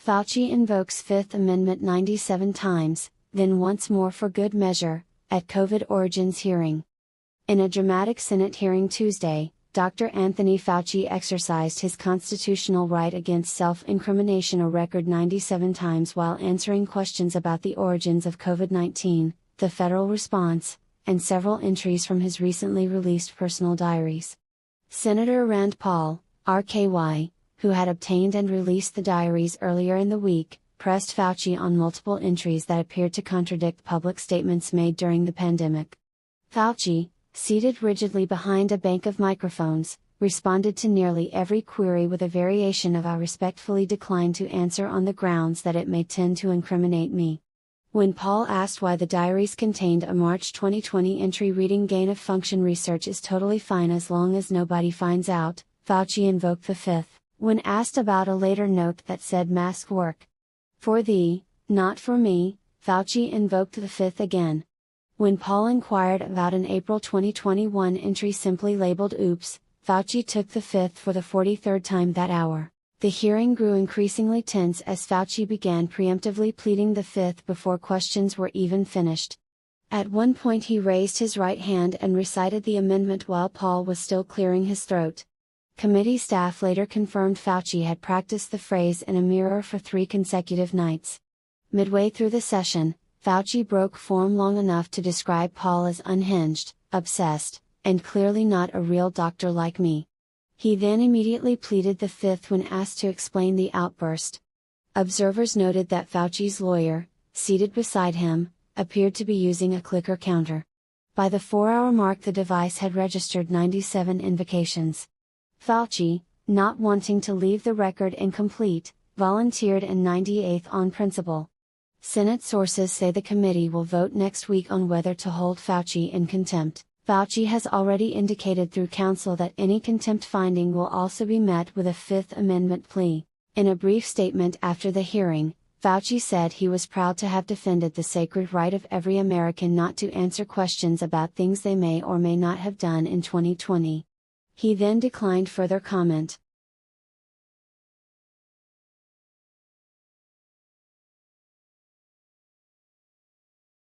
Fauci invokes Fifth Amendment 97 times, then once more for good measure, at COVID origins hearing. In a dramatic Senate hearing Tuesday, Dr. Anthony Fauci exercised his constitutional right against self-incrimination a record 97 times while answering questions about the origins of COVID-19, the federal response, and several entries from his recently released personal diaries. Senator Rand Paul, RKY, who had obtained and released the diaries earlier in the week, pressed Fauci on multiple entries that appeared to contradict public statements made during the pandemic. Fauci, seated rigidly behind a bank of microphones, responded to nearly every query with a variation of "I respectfully decline to answer on the grounds that it may tend to incriminate me." When Paul asked why the diaries contained a March 2020 entry reading "gain-of-function research is totally fine as long as nobody finds out," Fauci invoked the Fifth. When asked about a later note that said "mask work for thee, not for me," Fauci invoked the Fifth again. When Paul inquired about an April 2021 entry simply labeled "Oops," Fauci took the Fifth for the 43rd time that hour. The hearing grew increasingly tense as Fauci began preemptively pleading the Fifth before questions were even finished. At one point he raised his right hand and recited the amendment while Paul was still clearing his throat. Committee staff later confirmed Fauci had practiced the phrase in a mirror for 3 consecutive nights. Midway through the session, Fauci broke form long enough to describe Paul as unhinged, obsessed, and clearly not a real doctor like me. He then immediately pleaded the Fifth when asked to explain the outburst. Observers noted that Fauci's lawyer, seated beside him, appeared to be using a clicker counter. By the 4-hour mark the device had registered 97 invocations. Fauci, not wanting to leave the record incomplete, volunteered in 98th on principle. Senate sources say the committee will vote next week on whether to hold Fauci in contempt. Fauci has already indicated through counsel that any contempt finding will also be met with a Fifth Amendment plea. In a brief statement after the hearing, Fauci said he was proud to have defended the sacred right of every American not to answer questions about things they may or may not have done in 2020. He then declined further comment.